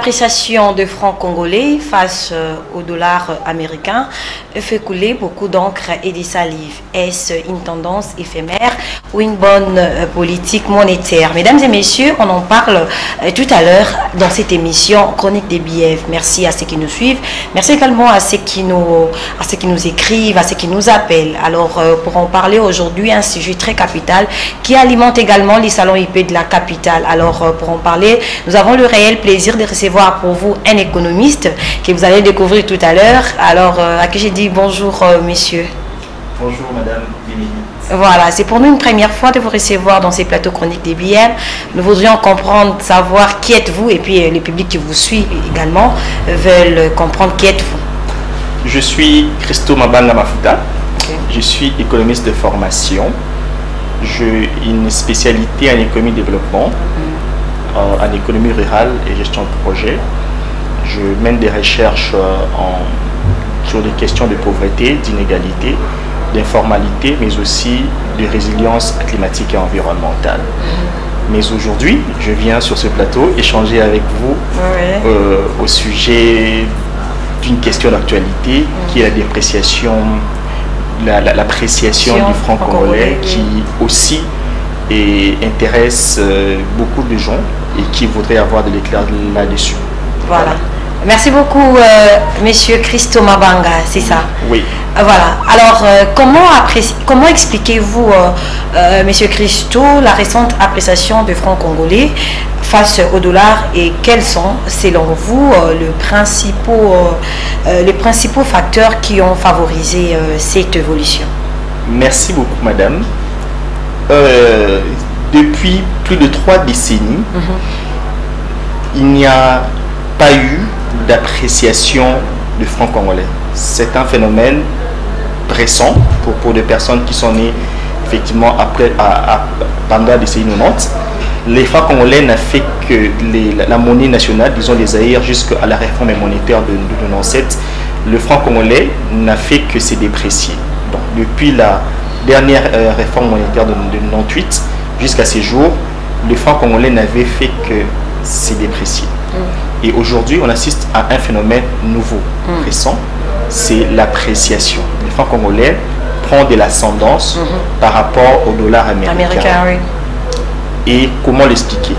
l'appréciation de francs congolais face au dollar américain fait couler beaucoup d'encre et de salive. Est-ce une tendance éphémère ou une bonne politique monétaire? Mesdames et messieurs, on en parle tout à l'heure dans cette émission Chronique des BF. Merci à ceux qui nous suivent. Merci également à ceux qui nous écrivent, à ceux qui nous appellent. Alors, pour en parler aujourd'hui, un sujet très capital qui alimente également les salons IP de la capitale. Alors, pour en parler, nous avons le réel plaisir de recevoir pour vous un économiste que vous allez découvrir tout à l'heure. Alors, à qui j'ai dit bonjour, monsieur. Bonjour, madame. Voilà, c'est pour nous une première fois de vous recevoir dans ces plateaux chroniques des BM. Nous voudrions comprendre, savoir qui êtes-vous, et puis le public qui vous suit également veulent comprendre qui êtes-vous. Je suis Christo Mabanga Mafuta. Okay. Je suis économiste de formation. J'ai une spécialité en économie de développement, en économie rurale et gestion de projet. Je mène des recherches sur des questions de pauvreté, d'inégalité, d'informalité, mais aussi de résilience climatique et environnementale. Mais aujourd'hui, je viens sur ce plateau échanger avec vous au sujet d'une question d'actualité qui est la dépréciation, l'appréciation du franc congolais, qui aussi intéresse beaucoup de gens et qui voudraient avoir de l'éclair là-dessus. Voilà. Merci beaucoup, monsieur Christo Mabanga, c'est ça? Oui. Voilà. Alors, comment expliquez-vous, monsieur Christo, la récente appréciation du franc congolais face au dollar et quels sont, selon vous, les principaux facteurs qui ont favorisé cette évolution? Merci beaucoup, madame. Depuis plus de 3 décennies, il n'y a pas eu d'appréciation du franc congolais. C'est un phénomène récent pour des personnes qui sont nées effectivement pendant la décennie 90. Les francs congolais n'a fait que la monnaie nationale, disons les Zaïre, jusqu'à la réforme monétaire de 97. Le franc congolais n'a fait que se déprécier. Donc, depuis la dernière réforme monétaire de 98 jusqu'à ces jours, le franc congolais n'avait fait que se déprécier. Et aujourd'hui, on assiste à un phénomène nouveau, récent, c'est l'appréciation. Le franc congolais prend de l'ascendance par rapport au dollar américain. Oui. Et comment l'expliquer?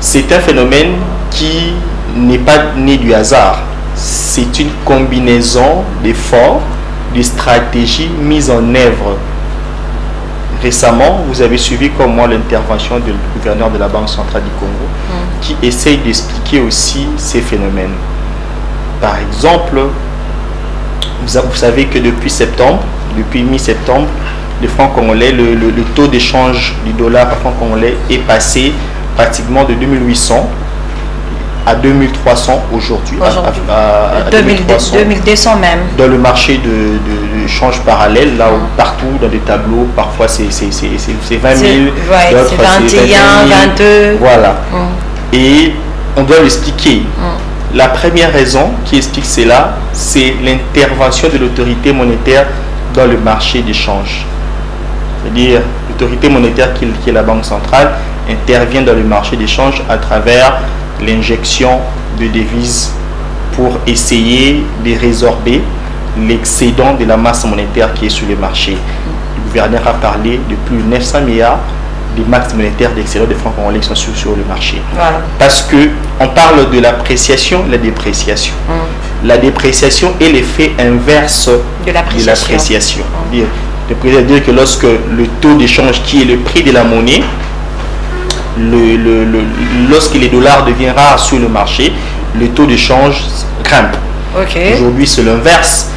C'est un phénomène qui n'est pas né du hasard. C'est une combinaison d'efforts, de stratégies mises en œuvre. Récemment, vous avez suivi comme moi l'intervention du gouverneur de la Banque centrale du Congo qui essaye d'expliquer aussi ces phénomènes. Par exemple, vous savez que depuis mi-septembre, le franc congolais, le taux d'échange du dollar à franc congolais est passé pratiquement de 2800 à 2300 aujourd'hui. 2200 même. Dans le marché de change parallèle, là où partout dans des tableaux, parfois c'est 20 000, c'est 21, 22. Voilà. Et on doit l'expliquer. La première raison qui explique cela, c'est l'intervention de l'autorité monétaire dans le marché d'échange. C'est-à-dire l'autorité monétaire qui est la Banque centrale intervient dans le marché d'échange à travers l'injection de devises pour essayer de résorber l'excédent de la masse monétaire qui est sur le marché. Le gouverneur a parlé de plus de 900 milliards de masse monétaire d'excédent de francs congolais qui sont sur le marché. Voilà. Parce qu'on parle de l'appréciation et la dépréciation. La dépréciation est l'effet inverse de l'appréciation. C'est-à-dire que lorsque le taux d'échange qui est le prix de la monnaie, lorsque les dollars deviennent rares sur le marché, le taux d'échange grimpe. Aujourd'hui, c'est l'inverse.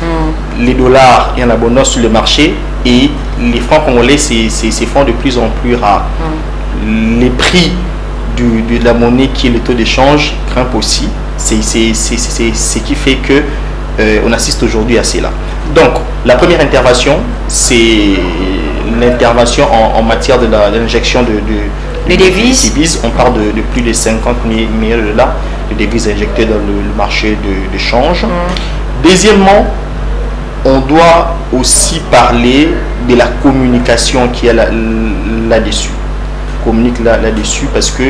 Les dollars, il y en a abondance sur le marché et les francs congolais se font de plus en plus rares. Les prix de la monnaie qui est le taux d'échange grimpent aussi. C'est ce qui fait que on assiste aujourd'hui à cela. Donc, la première intervention, c'est l'intervention en matière de l'injection de devises. On parle de plus de 50 milliards de dollars de devises injectées dans le marché de change. Deuxièmement, on doit aussi parler de la communication qui est là-dessus. Communique là-dessus parce que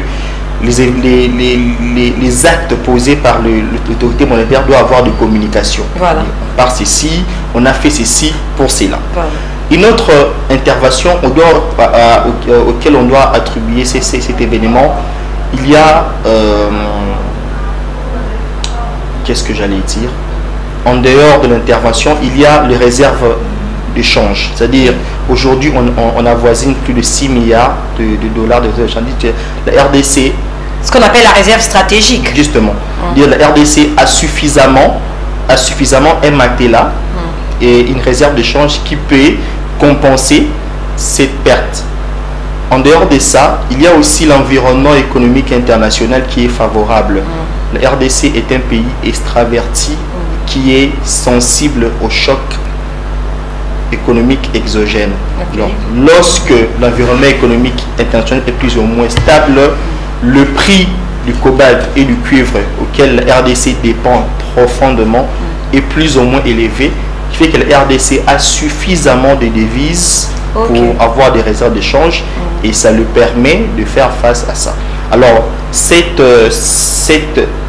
les actes posés par l'autorité monétaire doivent avoir de communication. Voilà. Par ceci, on a fait ceci pour cela. Voilà. Une autre intervention auquel on doit attribuer cet événement, il y a, qu'est-ce que j'allais dire, en dehors de l'intervention, il y a les réserves d'échange. C'est-à-dire, aujourd'hui, on avoisine plus de 6 milliards de dollars de réserves d'échange. La RDC... Ce qu'on appelle la réserve stratégique. Justement. La RDC a suffisamment ématé là et une réserve d'échange qui peut compenser cette perte. En dehors de ça, il y a aussi l'environnement économique international qui est favorable. La RDC est un pays extraverti qui est sensible au choc économique exogène. Donc, lorsque l'environnement économique international est plus ou moins stable, le prix du cobalt et du cuivre auquel la RDC dépend profondément est plus ou moins élevé, qui fait que la RDC a suffisamment de devises pour avoir des réserves d'échange et ça lui permet de faire face à ça. Alors, cette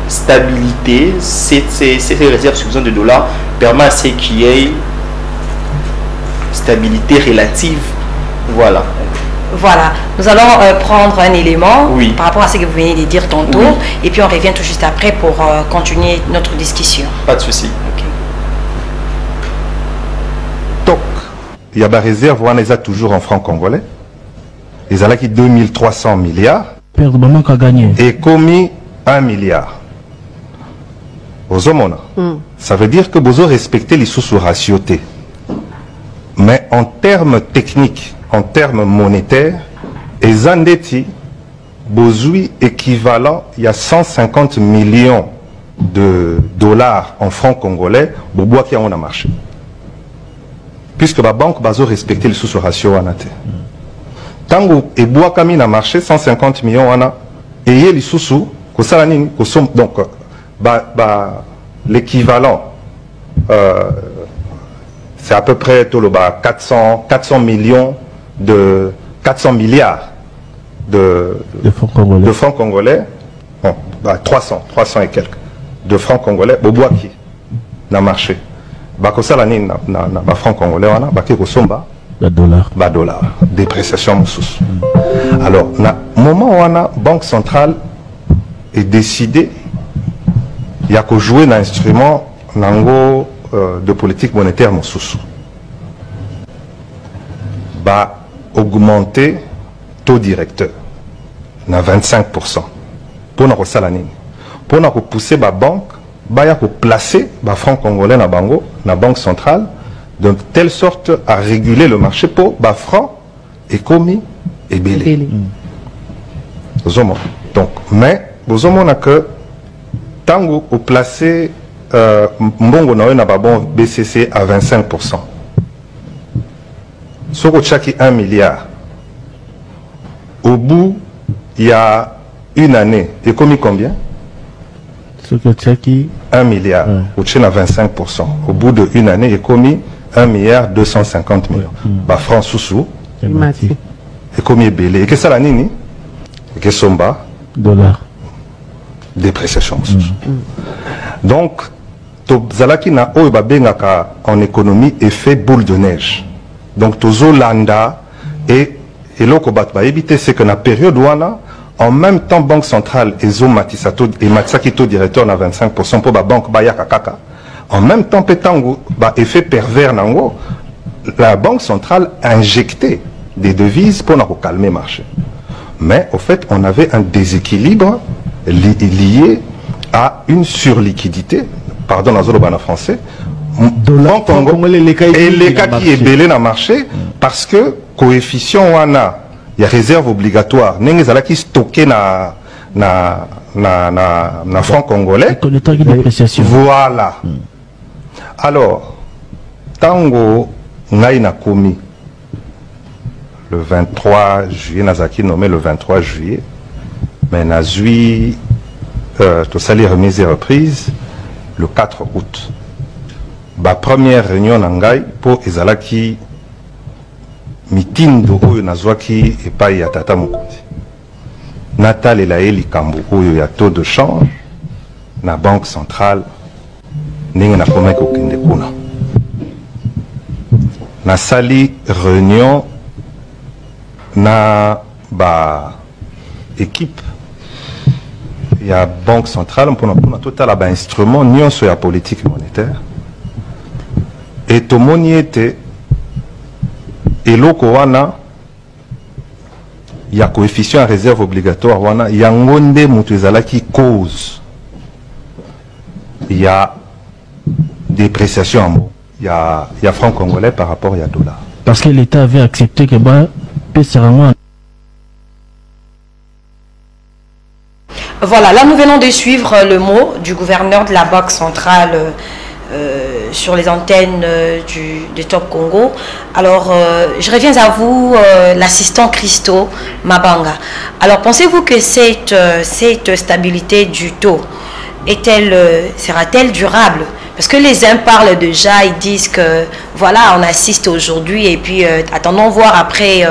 stabilité, ces réserves suffisantes de dollars permet à ce qu'il y ait stabilité relative. Voilà. Voilà, nous allons prendre un élément par rapport à ce que vous venez de dire tantôt et puis on revient tout juste après pour continuer notre discussion. Pas de souci. Donc, il y a des réserves, on les a toujours en francs congolais. Ils ont acquis 2300 milliards et commis 1 milliard. Ça veut dire que vous avez respecté les sous-ratiotés. Mais en termes techniques, en termes monétaires, les endettis, besoin équivalent, il y a 150 millions de dollars en francs congolais, pour boire qui a marché. Puisque la banque va respecter les sous-ratio en athée. Tant que et bois comme il a marché 150 millions en a, et il y a les sous donc l'équivalent c'est à peu près 400 millions de 400 milliards de francs congolais, bon, 300 et quelques de francs congolais au bois qui n'a marché. Ça na francs congolais on a qui somba dollar dépréciation sous. Alors na moment où on a banque centrale est décidé il y a que jouer un instrument nango de politique monétaire sous augmenter taux directeur na 25% pour nous salanine pour nous pousser la banque placer les francs congolais na bango na banque centrale de telle sorte à réguler le marché pour les francs et commis et belé. Donc mais vous avez que tant que placer mbongo na bon BCC à 25%. Si vous avez 1 milliard, au bout, il y a une année, il y a commis combien? 1 milliard, vous avez 25%. Au bout d'une année, il y a commis 1 milliard 250 millions. Francs sous-sous, il y a commis belé. Et que ça l'année, et que somba dollar. Dépréciation sous-sous. Donc, Zalaki na en économie effet boule de neige. Donc tozo landa et l'okobat va éviter c'est que na période où en même temps banque centrale et zo matisato et matisaki taux directeur na 25% pour la banque bayaka kaka. En même temps petango effet pervers nango la banque centrale a injecté des devises pour calmer le marché. Mais au fait on avait un déséquilibre lié à une surliquidité. Pardon, en français, et les cas qui est belé dans le marché, parce que coefficient on a, il y a réserve obligatoire, n'est-ce qui stocké na franc congolais. Voilà. Alors, tango n'a commis le 23 juillet, Nazaki nommé le 23 juillet, mais Nazui, tout ça les remises et reprises, le 4 août. La première réunion Nangai pour Ezalaki mitindo oyo nazwaki epai ya tata mokonzi. Natal et la Likambo, où il y a taux de change, la Banque centrale, n'est pas comme ça. Na sali réunion, na équipe, il y a Banque centrale, on a total instrument, ni sur la politique monétaire. Et tout le monde était, et l'Okowana, il y a coefficient à réserve obligatoire, il y a un monde qui cause. Il y a dépréciation en mots. Il y a franc congolais par rapport à dollar. Parce que l'État avait accepté que PCRM. Voilà, là nous venons de suivre le mot du gouverneur de la Banque centrale sur les antennes de Top Congo. Alors, je reviens à vous, l'assistant Christo Mabanga. Alors, pensez-vous que cette stabilité du taux sera-t-elle durable? Parce que les uns parlent déjà, ils disent que voilà, on assiste aujourd'hui et puis attendons voir après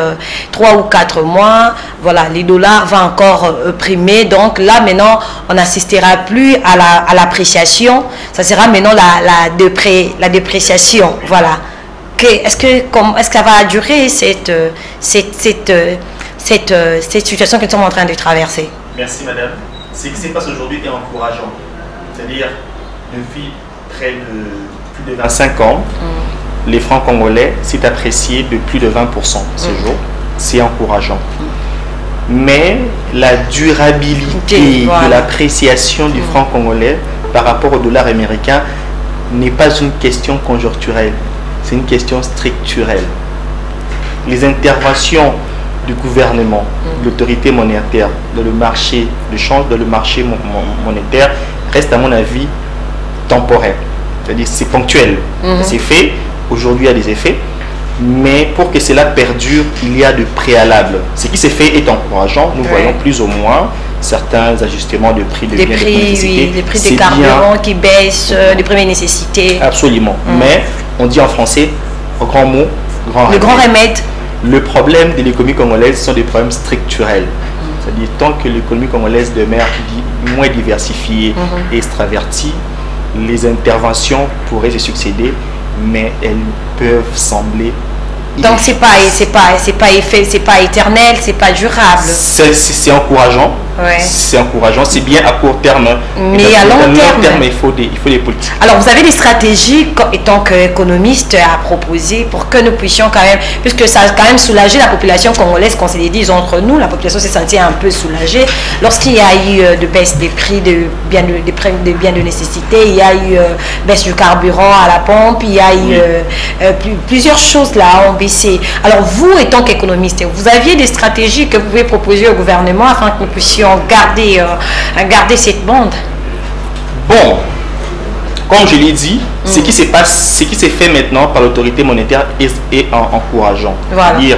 3 ou 4 mois, voilà, les dollars vont encore primer. Donc là maintenant, on n'assistera plus à l'appréciation, ça sera maintenant la dépréciation. Voilà. Est-ce que ça va durer cette situation que nous sommes en train de traverser? Merci madame. Ce qui se passe aujourd'hui est encourageant. C'est-à-dire, depuis près de plus de 25 ans, les francs congolais s'est apprécié de plus de 20% ce jour. C'est encourageant. Mais la durabilité de l'appréciation du franc congolais par rapport au dollar américain n'est pas une question conjoncturelle, c'est une question structurelle. Les interventions du gouvernement, de l'autorité monétaire, dans le marché de change, dans le marché monétaire, restent à mon avis temporaire. C'est-à-dire c'est ponctuel. C'est fait, aujourd'hui il y a des effets, mais pour que cela perdure, il y a de préalables. Ce qui s'est fait est encourageant. Nous voyons plus ou moins certains ajustements de prix de biens de nécessité. Les prix des carburants qui baissent, les premières nécessités. Absolument. Mais on dit en français, grand mot, grand remède. Le problème de l'économie congolaise sont des problèmes structurels. C'est-à-dire tant que l'économie congolaise demeure moins diversifiée et extravertie, les interventions pourraient se succéder, mais elles peuvent sembler... Donc c'est pas éternel, c'est pas durable. C'est encourageant. Ouais. C'est encourageant, c'est bien à court terme. Mais à long terme, il faut des politiques. Alors vous avez des stratégies en tant qu'économiste à proposer pour que nous puissions quand même, puisque ça a quand même soulagé la population congolaise, qu'on s'est dit entre nous, la population s'est sentie un peu soulagée lorsqu'il y a eu de baisse des prix de biens de nécessité, il y a eu baisse du carburant à la pompe, il y a eu plusieurs choses là ont baissé. Alors vous, étant qu'économiste, vous aviez des stratégies que vous pouvez proposer au gouvernement afin que nous puissions garder cette bande? Bon, comme je l'ai dit, ce qui s'est fait maintenant par l'autorité monétaire est encourageant. Voilà. C'est-à-dire,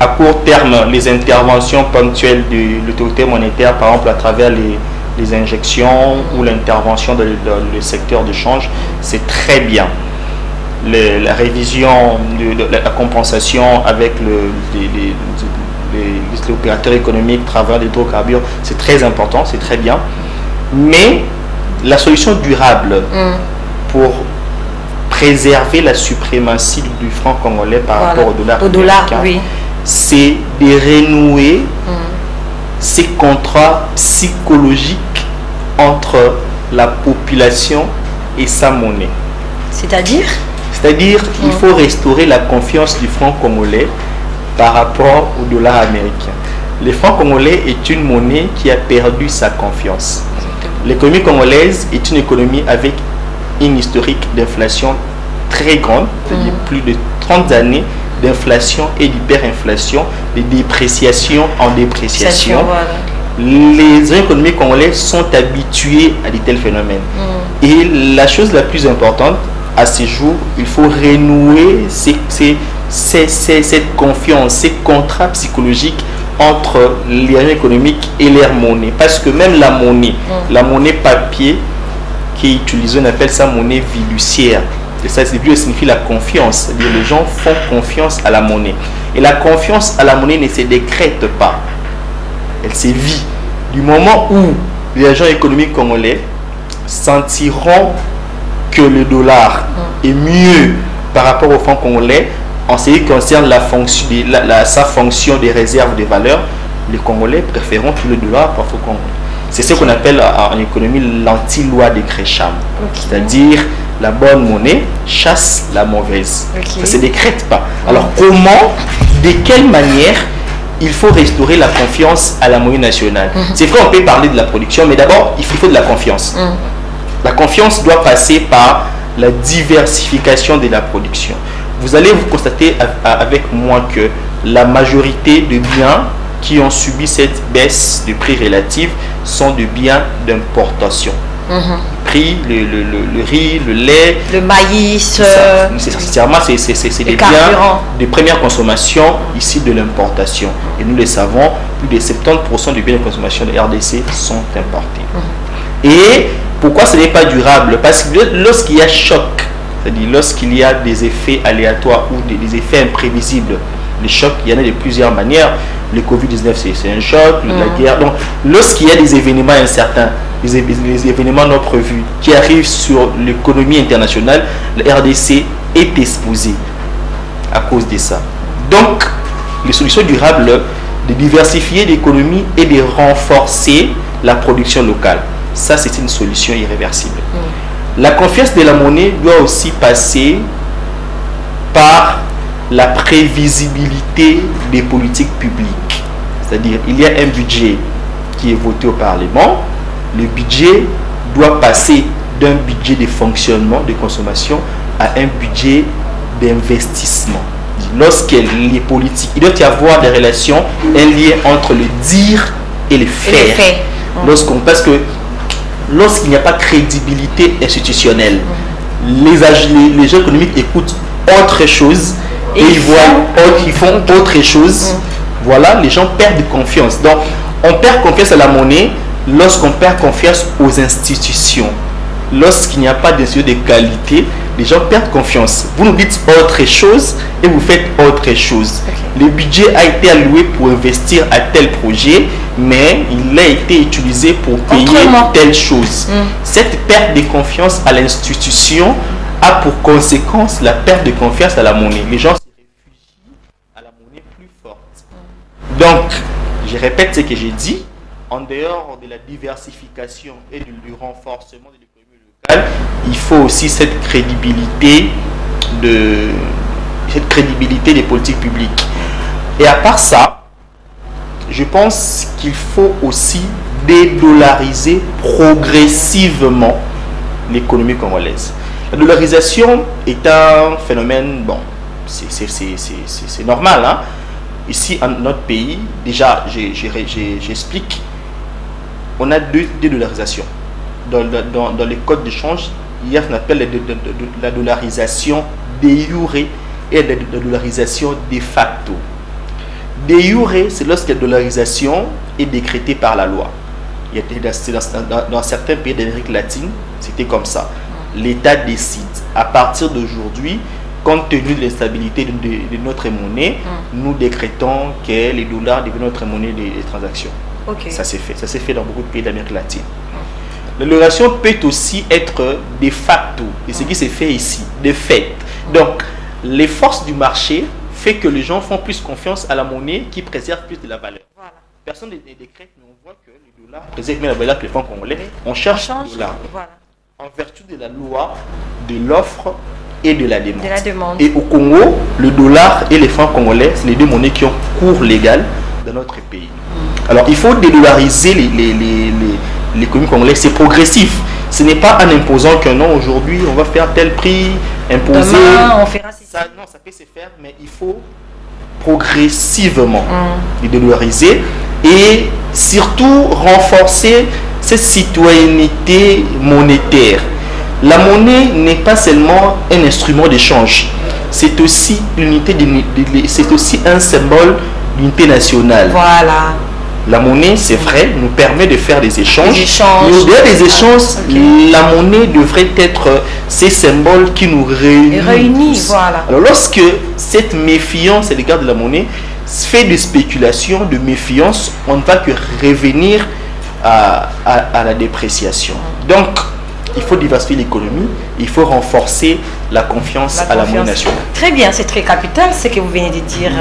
à court terme, les interventions ponctuelles de l'autorité monétaire, par exemple à travers les injections ou l'intervention dans le secteur de change, c'est très bien. La révision de la compensation avec les opérateurs économiques à travers l'hydrocarbures, c'est très important, c'est très bien. Mais la solution durable pour préserver la suprématie du franc congolais par rapport au dollar américain, c'est de renouer ces contrats psychologiques entre la population et sa monnaie. C'est-à-dire qu'il faut restaurer la confiance du franc congolais par rapport au dollar américain. Le franc congolais est une monnaie qui a perdu sa confiance. L'économie congolaise est une économie avec une historique d'inflation très grande, c'est-à-dire plus de 30 années d'inflation et d'hyperinflation, de dépréciation en dépréciation. Les économies congolaises sont habituées à de tels phénomènes. Et la chose la plus importante, à ces jours, il faut renouer cette confiance, ces contrats psychologiques entre les agents économiques et leur monnaie. Parce que même la monnaie papier qui est utilisée, on appelle ça monnaie fiduciaire. Et ça signifie la confiance. C'est-à-dire les gens font confiance à la monnaie. Et la confiance à la monnaie ne se décrète pas. elle sévit. Du moment où les agents économiques congolais sentiront que le dollar est mieux par rapport au franc congolais en ce qui concerne sa fonction des réserves de valeur, les Congolais préféreront tout le dollar par rapport au Congo. C'est ce qu'on appelle en économie l'anti-loi de Gresham. C'est-à-dire la bonne monnaie chasse la mauvaise. Ça ne se décrète pas. Alors comment, de quelle manière il faut restaurer la confiance à la monnaie nationale? C'est vrai, on peut parler de la production, mais d'abord, il faut de la confiance. La confiance doit passer par la diversification de la production. Vous allez vous constater avec moi que la majorité de biens qui ont subi cette baisse de prix relative sont des biens d'importation. Prix, le riz, le lait, le maïs, c'est des biens de première consommation ici de l'importation. Et nous le savons, plus de 70% des biens de consommation de RDC sont importés. Et pourquoi ce n'est pas durable? Parce que lorsqu'il y a choc, c'est-à-dire lorsqu'il y a des effets aléatoires ou des effets imprévisibles, les chocs, il y en a de plusieurs manières. Le Covid-19, c'est un choc, la guerre. Donc, lorsqu'il y a des événements incertains, les événements non prévus qui arrivent sur l'économie internationale, la RDC est exposée à cause de ça. Donc, les solutions durables, de diversifier l'économie et de renforcer la production locale. Ça, c'est une solution irréversible. La confiance de la monnaie doit aussi passer par la prévisibilité des politiques publiques. C'est-à-dire, il y a un budget qui est voté au Parlement. Le budget doit passer d'un budget de fonctionnement, de consommation, à un budget d'investissement. Lorsque les politiques, il doit y avoir des relations, un lien entre le dire et le faire. Parce que lorsqu'il n'y a pas de crédibilité institutionnelle, les gens économiques écoutent autre chose et ils font autre chose. Voilà, les gens perdent confiance. Donc, on perd confiance à la monnaie lorsqu'on perd confiance aux institutions. Lorsqu'il n'y a pas d'institutions de qualité, les gens perdent confiance. Vous nous dites autre chose et vous faites autre chose. Le budget a été alloué pour investir à tel projet, mais il a été utilisé pour payer telle chose. Cette perte de confiance à l'institution a pour conséquence la perte de confiance à la monnaie. Les gens se réfugient à la monnaie plus forte. Donc, je répète ce que j'ai dit, en dehors de la diversification et du renforcement de l'économie locale, il faut aussi cette crédibilité des politiques publiques. Et à part ça, je pense qu'il faut aussi dédollariser progressivement l'économie congolaise. La dollarisation est un phénomène, bon, c'est normal. Hein? Ici, en notre pays, déjà, j'explique, on a deux dédollarisations. Dans les codes d'échange, il y a ce qu'on appelle la dollarisation de jure et la dollarisation de facto. De jure, c'est lorsque la dollarisation est décrétée par la loi. Dans certains pays d'Amérique latine, c'était comme ça. L'État décide. À partir d'aujourd'hui, compte tenu de l'instabilité de notre monnaie, nous décrétons que les dollars deviennent notre monnaie des transactions. Ça s'est fait. Ça s'est fait dans beaucoup de pays d'Amérique latine. La dollarisation peut aussi être de facto. Et ce qui s'est fait ici, de fait. Donc, les forces du marché fait que les gens font plus confiance à la monnaie qui préserve plus de la valeur. Personne ne décrète, mais on voit que le dollar préserve mieux la valeur que les francs congolais. On cherche le dollar. En vertu de la loi de l'offre et de la demande. Et au Congo, le dollar et les francs congolais, c'est les deux monnaies qui ont cours légal dans notre pays. Alors, il faut dédollariser l'économie congolaise. C'est progressif. Ce n'est pas en imposant qu'un an, aujourd'hui, on va faire tel prix, imposer. Demain, on fera ça. Non, ça peut se faire, mais il faut progressivement les dédollariser et surtout renforcer cette citoyenneté monétaire. La monnaie n'est pas seulement un instrument d'échange, c'est aussi c'est aussi un symbole d'unité nationale. Voilà. La monnaie, c'est vrai, nous permet de faire des échanges. Mais au-delà des échanges, la monnaie devrait être ces symboles qui nous réunissent. Voilà. Alors lorsque cette méfiance à l'égard de la monnaie fait de spéculation, de méfiance, on ne va que revenir à la dépréciation. Donc, il faut diversifier l'économie, il faut renforcer la confiance à la monnaie nationale. Très bien, c'est très capital ce que vous venez de dire,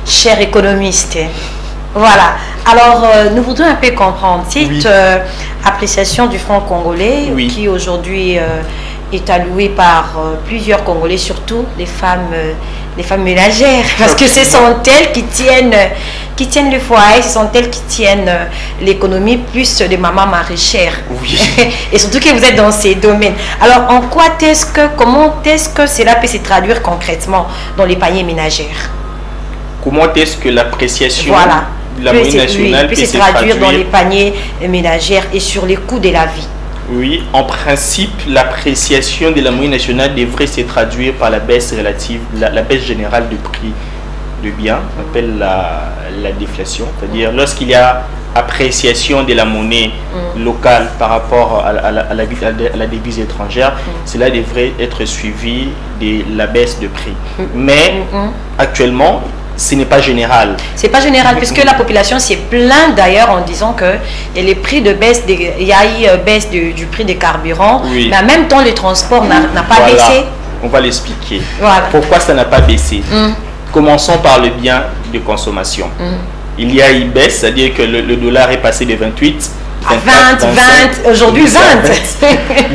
cher économiste. Voilà. Alors, nous voudrions un peu comprendre cette appréciation du franc congolais qui aujourd'hui est allouée par plusieurs Congolais, surtout les femmes ménagères, parce que ce sont elles qui tiennent le foyer, ce sont elles qui tiennent l'économie, plus des mamans maraîchères. Oui. Et surtout que vous êtes dans ces domaines. Alors, comment est-ce que cela peut se traduire concrètement dans les paniers ménagères? Comment est-ce que l'appréciation de la monnaie nationale peut se traduire dans les paniers ménagères et sur les coûts de la vie? Oui, en principe, l'appréciation de la monnaie nationale devrait se traduire par la baisse relative, la baisse générale du prix de biens, on appelle la déflation. C'est-à-dire lorsqu'il y a appréciation de la monnaie locale par rapport à la devise étrangère, cela devrait être suivi de la baisse de prix. Mais actuellement, ce n'est pas général. C'est pas général puisque la population s'est plainte d'ailleurs en disant que les prix de baisse, il y a eu baisse du prix des carburants, mais en même temps le transport n'a pas baissé. On va l'expliquer. Pourquoi ça n'a pas baissé? Commençons par le bien de consommation. Il y a une baisse, c'est-à-dire que le dollar est passé de 28 à 20, aujourd'hui 20.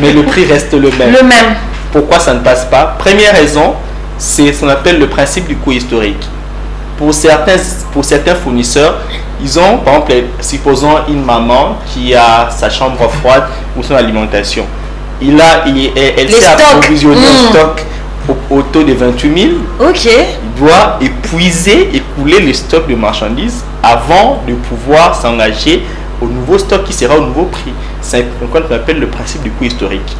Mais le prix reste le même. Le même. Pourquoi ça ne passe pas? Première raison, c'est ce qu'on appelle le principe du coût historique. Pour certains fournisseurs, ils ont, par exemple, supposons une maman qui a sa chambre froide ou son alimentation. Elle s'est approvisionnée en stock au taux de 28 000. Ok. Il doit écouler le stock de marchandises avant de pouvoir s'engager au nouveau stock qui sera au nouveau prix. C'est ce qu'on appelle le principe du coût historique.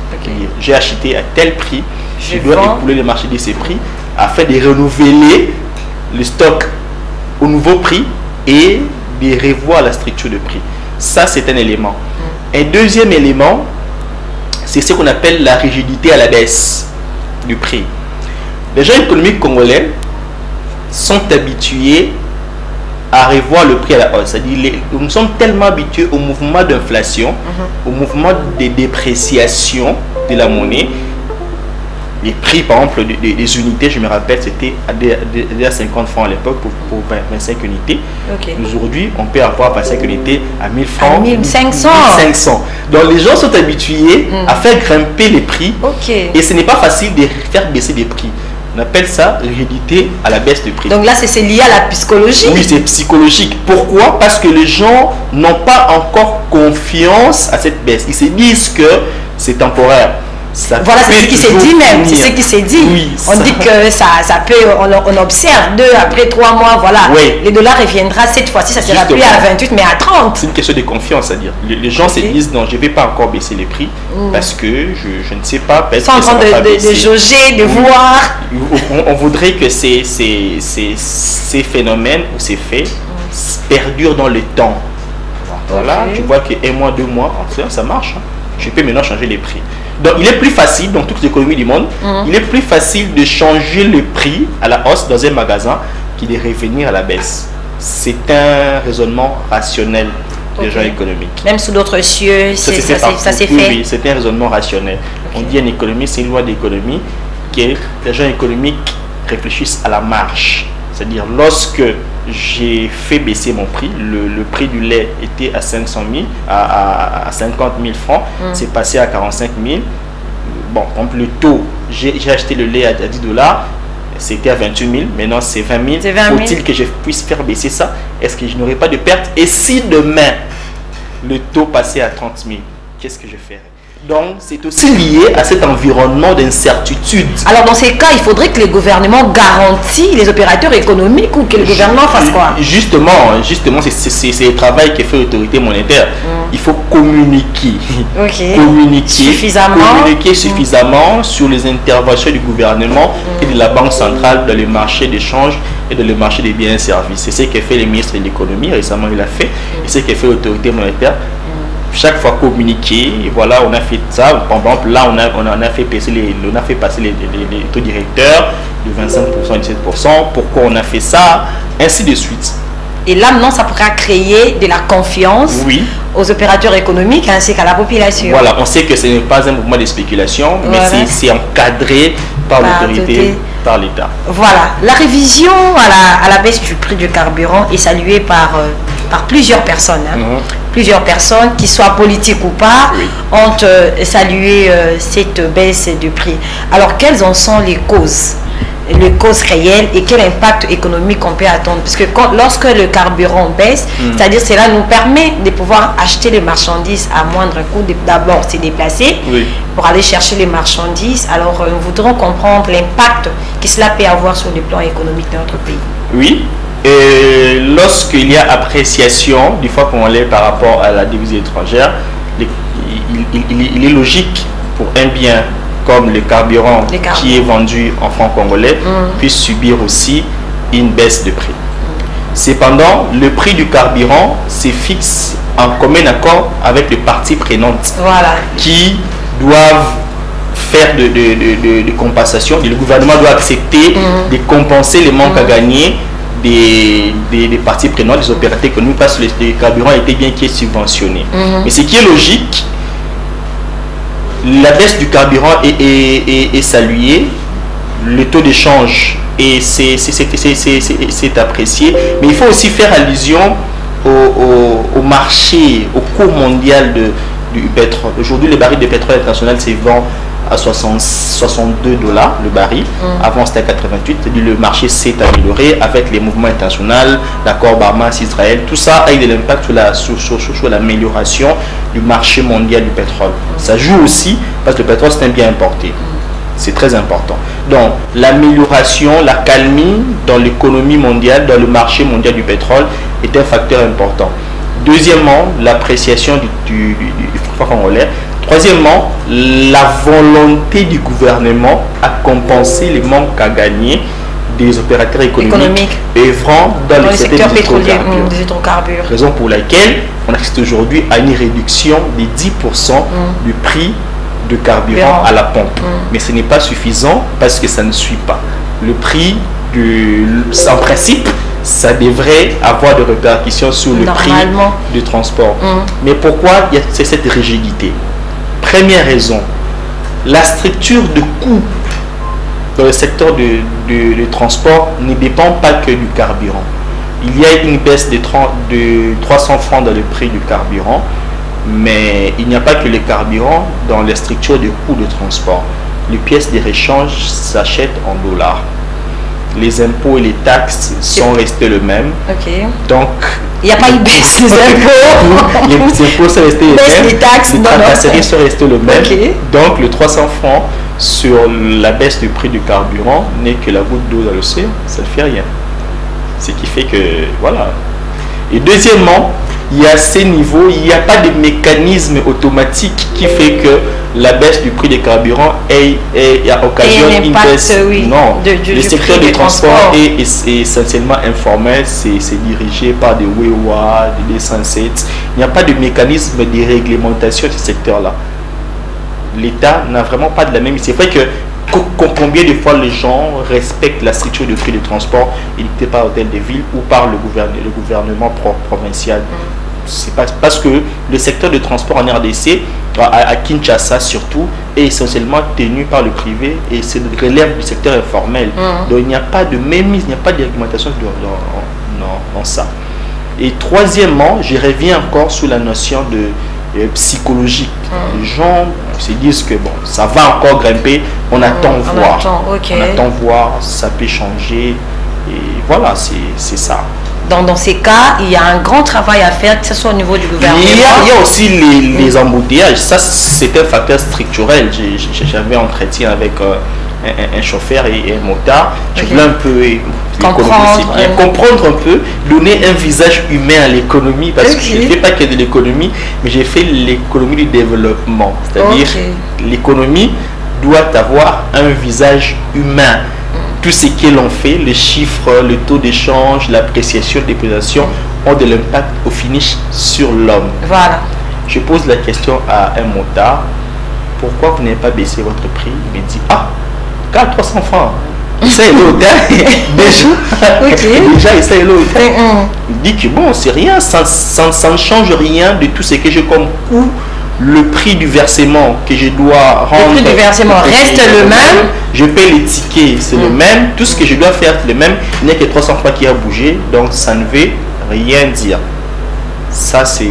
J'ai acheté à tel prix, je dois écouler les marchandises à ces prix afin de renouveler le stock au nouveau prix et de revoir la structure de prix. Ça, c'est un élément. Un deuxième élément, c'est ce qu'on appelle la rigidité à la baisse du prix. Les gens économiques congolais sont habitués à revoir le prix à la hausse. C'est-à-dire, nous sommes tellement habitués au mouvement d'inflation, au mouvement de dépréciation de la monnaie. Les prix, par exemple, des unités, je me rappelle, c'était à 50 francs à l'époque pour 25 unités. Aujourd'hui, on peut avoir 25 unités à 1000 francs. À 1500. 1500. Donc, les gens sont habitués à faire grimper les prix. Et ce n'est pas facile de faire baisser les prix. On appelle ça rigidité à la baisse du prix. Donc là, c'est lié à la psychologie. Oui, c'est psychologique. Pourquoi? Parce que les gens n'ont pas encore confiance à cette baisse. Ils se disent que c'est temporaire. Voilà, c'est ce qui s'est dit même. C'est ce qui s'est dit. On dit que ça peut, on observe 2 après 3 mois, voilà. Le dollar reviendra cette fois-ci, ça sera plus à 28 mais à 30. C'est une question de confiance, c'est-à-dire. Les gens se disent non, je ne vais pas encore baisser les prix parce que je ne sais pas. Ils sont en train de jauger, de voir. On voudrait que ces phénomènes ou ces faits perdurent dans le temps. Voilà, tu vois que 1 mois, 2 mois, ça marche. Je peux maintenant changer les prix. Donc, il est plus facile, dans toutes les économies du monde, il est plus facile de changer le prix à la hausse dans un magasin que de revenir à la baisse. C'est un raisonnement rationnel des gens économiques. Même sous d'autres cieux, ça s'est fait. Oui, c'est un raisonnement rationnel. On dit en économie, c'est une loi d'économie, que les gens économiques réfléchissent à la marge. C'est-à-dire, lorsque j'ai fait baisser mon prix, le prix du lait était à 500 000, à 50 000 francs, c'est passé à 45 000. Bon, donc le taux, j'ai acheté le lait à 10 $, c'était à 28 000, maintenant c'est 20 000. Faut-il que je puisse faire baisser ça? Est-ce que je n'aurai pas de perte? Et si demain, le taux passait à 30 000, qu'est-ce que je ferais? Donc, c'est aussi lié à cet environnement d'incertitude. Alors, dans ces cas, il faudrait que le gouvernement garantisse les opérateurs économiques ou que le gouvernement fasse quoi? Justement, c'est le travail que fait l'autorité monétaire. Il faut communiquer. Communiquer suffisamment sur les interventions du gouvernement et de la Banque centrale dans le marché d'échange et dans le marché des biens et services. C'est ce que fait le ministre de l'économie, récemment il a fait, et ce que fait l'autorité monétaire. chaque fois communiquer, voilà, on a fait ça. Par exemple, là, on a fait passer les taux directeurs de 25%, 17%. Pourquoi on a fait ça? Ainsi de suite. Et là, maintenant, ça pourra créer de la confiance aux opérateurs économiques ainsi qu'à la population. Voilà, on sait que ce n'est pas un mouvement de spéculation, mais c'est encadré par l'autorité, par l'État. Voilà, la révision à la baisse du prix du carburant est saluée par plusieurs personnes. Plusieurs personnes, qui soient politiques ou pas, ont salué cette baisse du prix. Alors, quelles en sont les causes réelles et quel impact économique on peut attendre? Parce que lorsque le carburant baisse, c'est-à-dire cela nous permet de pouvoir acheter les marchandises à moindre coût, d'abord se déplacer pour aller chercher les marchandises. Alors nous voudrons comprendre l'impact que cela peut avoir sur le plan économique de notre pays. Oui, et lorsqu'il y a appréciation du franc congolais par rapport à la devise étrangère, il est logique pour un bien comme le carburant qui est vendu en francs congolais puisse subir aussi une baisse de prix. Cependant, le prix du carburant se fixe en commun accord avec les parties prenantes qui doivent faire de compensation. Le gouvernement doit accepter de compenser les manques à gagner des parties prenantes, des opérateurs économiques, parce que le carburant était bien qui est subventionné. Mais ce qui est logique, la baisse du carburant est saluée, le taux d'échange c'est apprécié, mais il faut aussi faire allusion au marché, au cours mondial du pétrole. Aujourd'hui, le baril de pétrole international se vend à 62 $ le baril. Avant, c'était à 88. Le marché s'est amélioré avec les mouvements internationaux, l'accord Hamas-Israël. Tout ça a eu de l'impact sur l'amélioration du marché mondial du pétrole. Ça joue aussi parce que le pétrole, c'est un bien importé. C'est très important. Donc, l'amélioration, la calmie dans l'économie mondiale, dans le marché mondial du pétrole est un facteur important. Deuxièmement, l'appréciation du franc congolais. Troisièmement, la volonté du gouvernement à compenser les manques à gagner des opérateurs économiques œuvrant dans le secteur pétrolier des hydrocarbures. Raison pour laquelle on assiste aujourd'hui à une réduction de 10% du prix de carburant à la pompe. Mais ce n'est pas suffisant parce que ça ne suit pas. Le prix, en principe, ça devrait avoir des répercussions sur le prix du transport. Mais pourquoi il y a cette rigidité? Première raison, la structure de coût dans le secteur de transport ne dépend pas que du carburant. Il y a une baisse de 300 francs dans le prix du carburant, mais il n'y a pas que le carburant dans les structures de coûts de transport. Les pièces de rechange s'achètent en dollars. Les impôts et les taxes sont restés les mêmes. Donc, il n'y a pas eu baisse des impôts. Les impôts sont restés les mêmes. Les taxes, les tracasseries sont restés les mêmes. Donc, le 300 francs sur la baisse du prix du carburant n'est que la goutte d'eau dans l'océan. Ça ne fait rien. Ce qui fait que, voilà. Et deuxièmement, il y a ces niveaux, il n'y a pas de mécanisme automatique qui fait que la baisse du prix des carburants occasionne une baisse. Non, le secteur du transport est essentiellement informel, c'est dirigé par des WEWA, des D107. Il n'y a pas de mécanisme de réglementation de ce secteur-là. L'État n'a vraiment pas de la même. C'est vrai que combien de fois les gens respectent la structure de prix de transport édictée par l'hôtel de ville ou par le gouvernement provincial. C'est parce que le secteur de transport en RDC, à Kinshasa surtout, est essentiellement tenu par le privé et c'est relève du secteur informel. Donc il n'y a pas de mémise, il n'y a pas de réglementation dans ça. Et troisièmement, je reviens encore sur la notion de psychologique. Les gens se disent que bon, ça va encore grimper, on attend voir. On attend voir, ça peut changer. Et voilà, c'est ça. Dans ces cas, il y a un grand travail à faire, que ce soit au niveau du gouvernement. Il y a aussi les embouteillages. Ça, c'est un facteur structurel. J'avais entretien avec un chauffeur et un motard. Je voulais un peu comprendre un peu, donner un visage humain à l'économie, parce que je ne fais pas que de l'économie, mais j'ai fait l'économie du développement. C'est-à-dire l'économie doit avoir un visage humain. Tout ce que l'on fait, les chiffres, le taux d'échange, l'appréciation des populations ont de l'impact au finish sur l'homme. Voilà. Je pose la question à un motard, pourquoi vous n'avez pas baissé votre prix? Il me dit, ah, 300 francs. Ça est l'autre. Déjà, ça est l'autre. Il dit que bon, c'est rien, ça ne change rien de tout ce que j'ai comme coût. Le prix du versement que je dois rendre. Le prix du versement reste le même. Je paye les tickets, c'est le même. Tout ce que je dois faire, c'est le même. Il n'y a que 300 francs qui a bougé, donc ça ne veut rien dire. Ça, c'est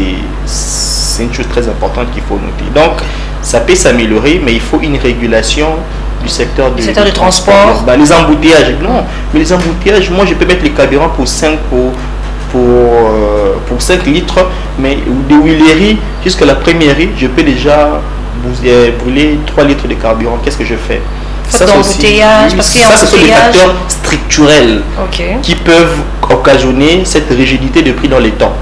une chose très importante qu'il faut noter. Donc, ça peut s'améliorer, mais il faut une régulation du secteur du transport. Bah, les embouteillages, non. Mais les embouteillages, moi, je peux mettre les carburants pour 5 litres, mais de Huileries jusqu'à la Premièrerie, je peux déjà brûler 3 litres de carburant. Qu'est-ce que je fais? Ça, ce sont des facteurs structurels qui peuvent occasionner cette rigidité de prix dans les temps.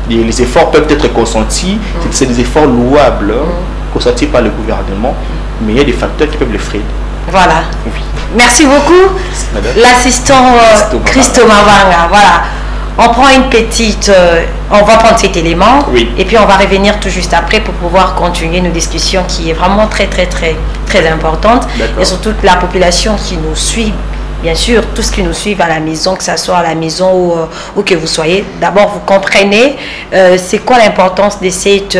Les efforts peuvent être consentis, c'est des efforts louables consentis par le gouvernement, mais il y a des facteurs qui peuvent le freiner. Voilà. Oui. Merci beaucoup, l'assistant Christo Mavanga. Voilà. On prend une petite... on va prendre cet élément et puis on va revenir tout juste après pour pouvoir continuer nos discussions qui est vraiment très importante. Et surtout la population qui nous suit, bien sûr, tous qui nous suivent à la maison, que ce soit à la maison ou que vous soyez. D'abord, vous comprenez c'est quoi l'importance de cette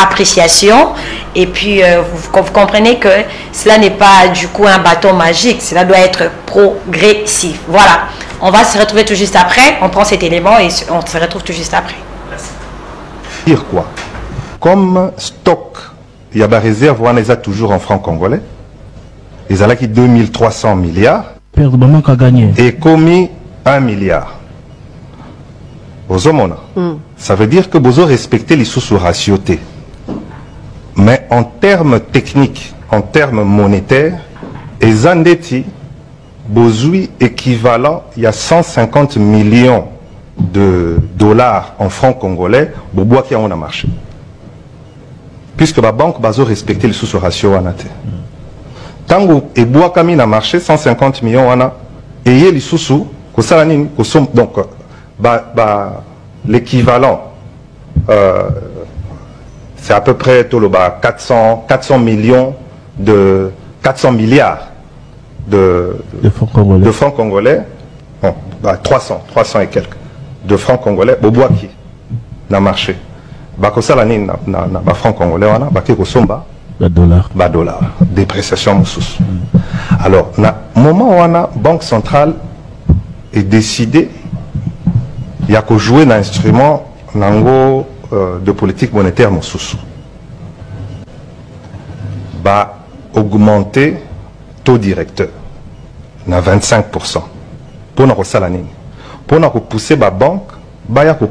appréciation et puis vous comprenez que cela n'est pas du coup un bâton magique, cela doit être progressif. Voilà. On va se retrouver tout juste après. On prend cet élément et on se retrouve tout juste après. Merci. Dire quoi? Comme stock, il y a des réserves, on les a toujours en francs congolais. Ils ont qui 2300 milliards. Et commis 1 milliard. Ça veut dire que vous avez respecté les sous-ratiotés. Mais en termes techniques, en termes monétaires, les endettis, besoin équivalent, il y a 150 millions de dollars en francs congolais, bois qui ont marché. Puisque la banque a respecté les sous-ratios en athée. Tant que bois qui a marché, 150 millions et il y a les sous donc l'équivalent, c'est à peu près 400 millions de 400 milliards. De francs congolais, bon, 300 et quelques, de francs congolais, au bois qui n'a marché. Ça l'année na francs congolais, on a qui ressemble dollar, dépréciation sous. Alors, na moment où on a banque centrale est décidé, il y a que jouer un instrument de politique monétaire sous. Augmenter taux directeur na 25%. Pour nous pour nous pousser la banque,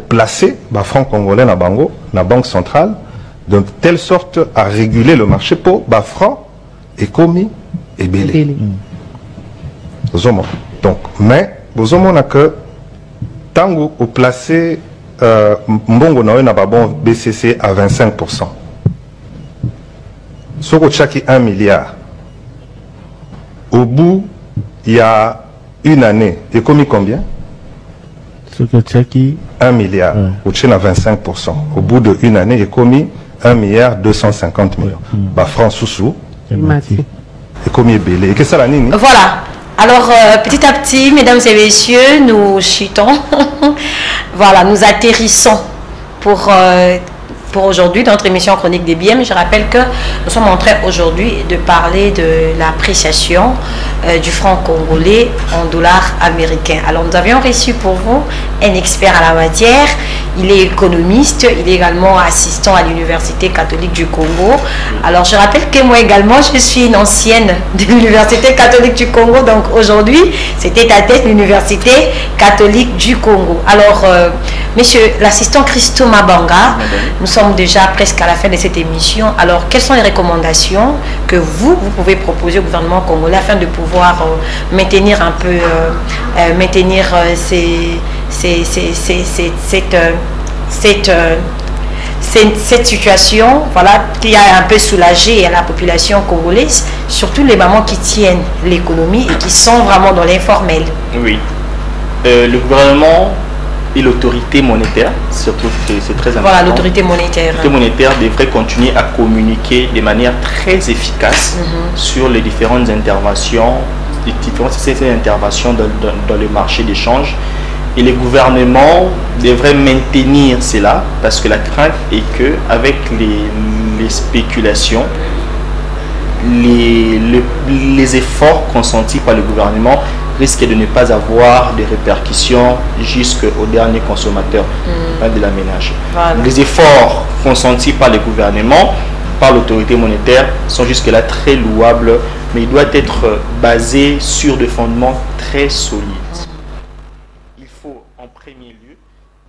placer les francs congolais na bango, na banque centrale, de telle sorte à réguler le marché pour les francs et commis et belé. Donc, mais vous avez que tant que vous placez mbongo na bon BCC à 25%. Ce qui est 1 milliard. Au bout, il y a une année, il commis combien? 1 milliard, au Tchèque à 25%. Au bout d'une année, il commis 1 milliard 250 millions. France sous et commis belé. Et que ça la nini? Voilà. Alors, petit à petit, mesdames et messieurs, nous chutons. Voilà, nous atterrissons pour aujourd'hui dans notre émission Chronique des BM. Je rappelle que nous sommes en train aujourd'hui de parler de l'appréciation du franc congolais en dollars américains. Alors nous avions reçu pour vous un expert à la matière. Il est économiste, il est également assistant à l'Université catholique du Congo. Alors je rappelle que moi également je suis une ancienne de l'Université catholique du Congo. Donc aujourd'hui c'était à tête l'Université catholique du Congo. Alors monsieur l'assistant Christo Mavanga, nous sommes déjà presque à la fin de cette émission. Alors quelles sont les recommandations que vous pouvez proposer au gouvernement congolais afin de pouvoir maintenir un peu cette situation, voilà, qui a un peu soulagé à la population congolaise, surtout les mamans qui tiennent l'économie et qui sont vraiment dans l'informel. Oui. Le gouvernement et l'autorité monétaire, surtout c'est très important. Voilà, l'autorité monétaire. L'autorité monétaire devrait continuer à communiquer de manière très efficace sur les différentes interventions, ces interventions dans le marché d'échange. Et les gouvernements devraient maintenir cela parce que la crainte est que avec les spéculations, les efforts consentis par le gouvernement risquent de ne pas avoir des répercussions jusqu'au dernier consommateur de la ménage. Voilà. Les efforts consentis par le gouvernement, par l'autorité monétaire, sont jusque-là très louables, mais ils doivent être basés sur des fondements très solides. Il faut en premier lieu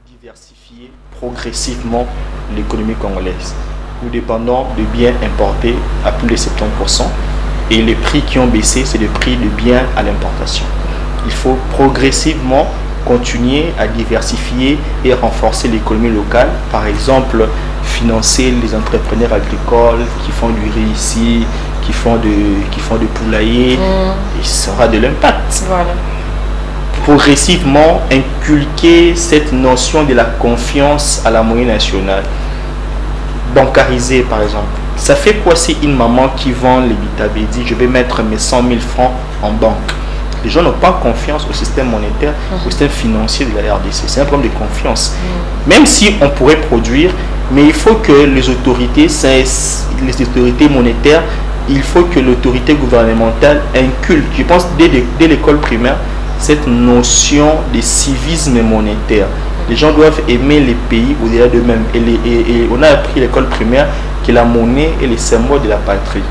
diversifier progressivement l'économie congolaise. Nous dépendons de biens importés à plus de 70% et les prix qui ont baissé, c'est le prix de biens à l'importation. Il faut progressivement continuer à diversifier et renforcer l'économie locale. Par exemple, financer les entrepreneurs agricoles qui font du riz ici, qui font de poulailler, et ça aura de l'impact. Voilà. Progressivement inculquer cette notion de la confiance à la monnaie nationale. Bancariser par exemple. Ça fait quoi si une maman qui vend les Bitabe dit je vais mettre mes 100 000 francs en banque? Les gens n'ont pas confiance au système monétaire, au système financier de la RDC. C'est un problème de confiance. Même si on pourrait produire, mais il faut que les autorités monétaires, il faut que l'autorité gouvernementale inculque, je pense dès l'école primaire, cette notion de civisme monétaire. Les gens doivent aimer les pays au-delà d'eux-mêmes. Et on a appris à l'école primaire que la monnaie est le symbole de la patrie.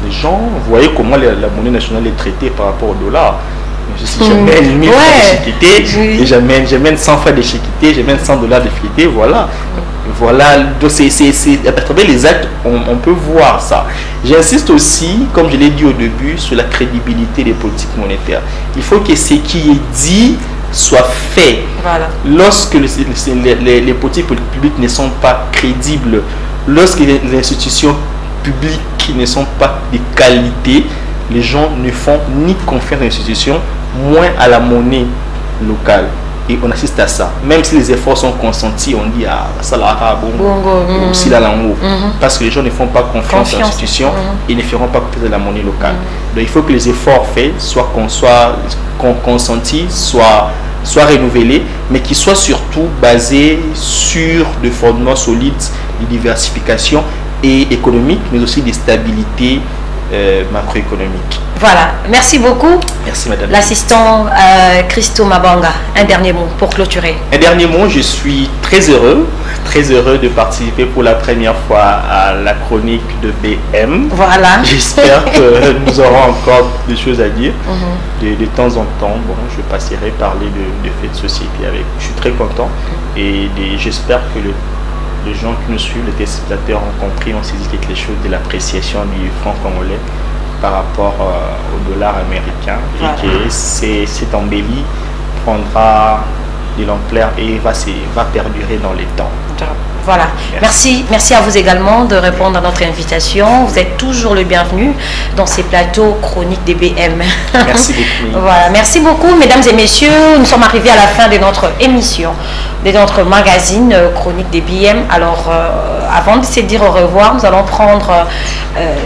Les gens, vous voyez comment la monnaie nationale est traitée par rapport au dollar. Si j'amène 1000 francs d'échiqueté, j'amène 100 francs d'échiqueté, j'amène 100 dollars d'échiqueté, voilà. Voilà, donc à travers les actes, on peut voir ça. J'insiste aussi, comme je l'ai dit au début, sur la crédibilité des politiques monétaires. Il faut que ce qui est dit soit fait. Voilà. Lorsque les politiques publiques ne sont pas crédibles, lorsque les institutions publiques ne sont pas de qualité, les gens ne font ni confiance à l'institution, moins à la monnaie locale. Et on assiste à ça. Même si les efforts sont consentis, on dit ah ça là ou si là lango, parce que les gens ne font pas confiance à l'institution et ne feront pas confiance à la monnaie locale. Donc il faut que les efforts faits soient consentis, soient renouvelés, mais qui soient surtout basés sur des fondements solides de diversification et économique, mais aussi de stabilité macroéconomique. Voilà, merci beaucoup. Merci madame. L'assistant Christo Mabanga, un dernier mot pour clôturer. Un dernier mot, je suis très heureux de participer pour la première fois à la chronique de BM. Voilà. J'espère que nous aurons encore des choses à dire. De temps en temps, bon, je passerai parler de faits de société avec. Je suis très content et j'espère que les gens qui nous suivent, les téléspectateurs ont compris, ont saisi quelque chose de l'appréciation du franc congolais par rapport au dollar américain, et que cette embellie prendra de l'ampleur et va perdurer dans les temps. Voilà, merci à vous également de répondre à notre invitation. Vous êtes toujours le bienvenu dans ces plateaux chroniques des BM. Merci beaucoup. Voilà, merci beaucoup mesdames et messieurs. Nous sommes arrivés à la fin de notre émission, de notre magazine chronique des BM. Alors avant de se dire au revoir, nous allons prendre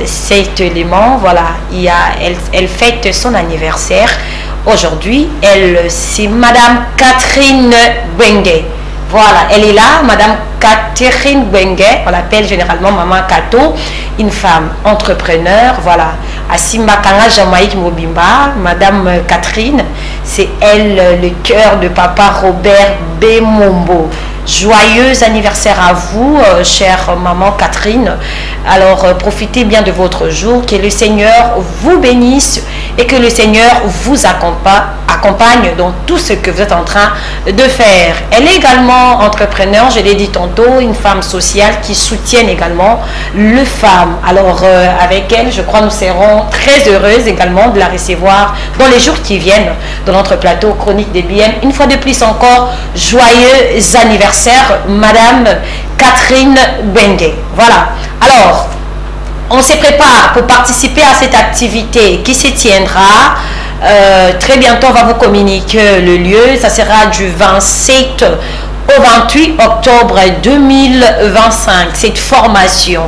cet élément. Voilà, elle fête son anniversaire aujourd'hui. C'est Madame Catherine Benge. Voilà, elle est là, Madame Catherine Benge, on l'appelle généralement Maman Kato, une femme entrepreneur, voilà, à Simbakanga, Jamaïque Mobimba. Madame Catherine, c'est elle le cœur de Papa Robert Bemombo. Joyeux anniversaire à vous, chère Maman Catherine. Alors, profitez bien de votre jour, que le Seigneur vous bénisse et que le Seigneur vous accompagne dans tout ce que vous êtes en train de faire. Elle est également entrepreneur, je l'ai dit tantôt, une femme sociale qui soutient également les femmes. Alors, avec elle, je crois que nous serons très heureuses également de la recevoir dans les jours qui viennent dans notre plateau chronique des BM. Une fois de plus encore, joyeux anniversaire, Madame Catherine Benge. Voilà. Alors, on se prépare pour participer à cette activité qui se tiendra Très bientôt, on va vous communiquer le lieu. Ça sera du 27 au 28 octobre 2025. Cette formation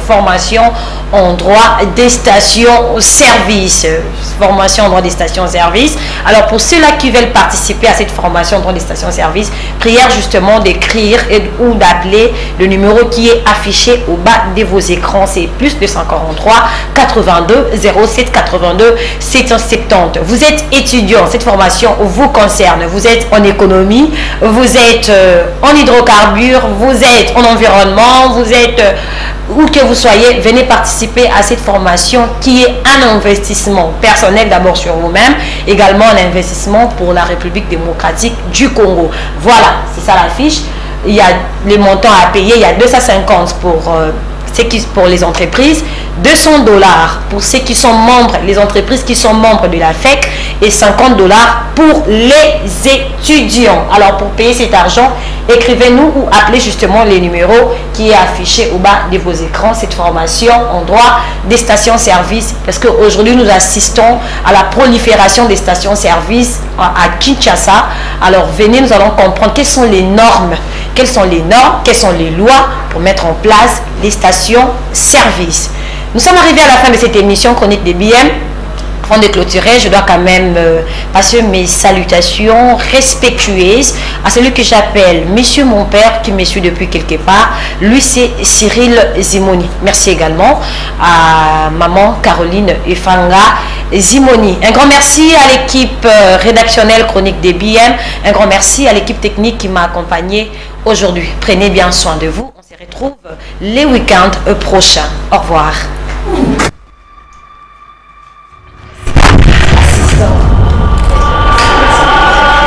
en droit des stations-service. Formation en droit des stations-service. Alors, pour ceux-là qui veulent participer à cette formation en droit des stations-service, prière justement d'écrire ou d'appeler le numéro qui est affiché au bas de vos écrans. C'est plus 243 82 07 82 770. Vous êtes étudiant, cette formation vous concerne. Vous êtes en économie, vous êtes en hydrocarbures, vous êtes en environnement, vous êtes où que vous soyez, venez participer à cette formation qui est un investissement personnel d'abord sur vous-même, également un investissement pour la République démocratique du Congo. Voilà, c'est ça l'affiche. Il y a les montants à payer, il y a 250 pour les entreprises, 200 $ pour ceux qui sont membres, les entreprises qui sont membres de la FEC, et 50 $ pour les étudiants. Alors pour payer cet argent, écrivez-nous ou appelez justement les numéros qui est affiché au bas de vos écrans. Cette formation en droit des stations-service, parce qu'aujourd'hui nous assistons à la prolifération des stations-service à Kinshasa. Alors venez, nous allons comprendre quelles sont les normes, quelles sont les lois pour mettre en place les stations-service. Nous sommes arrivés à la fin de cette émission Chronique des BM. Avant de clôturer, je dois quand même passer mes salutations respectueuses à celui que j'appelle Monsieur mon père, qui me suit depuis quelque part. Lui, c'est Cyril Zimoni. Merci également à maman Caroline Efanga Zimoni. Un grand merci à l'équipe rédactionnelle Chronique des BM. Un grand merci à l'équipe technique qui m'a accompagné aujourd'hui. Prenez bien soin de vous. On se retrouve les week-ends prochains. Au revoir.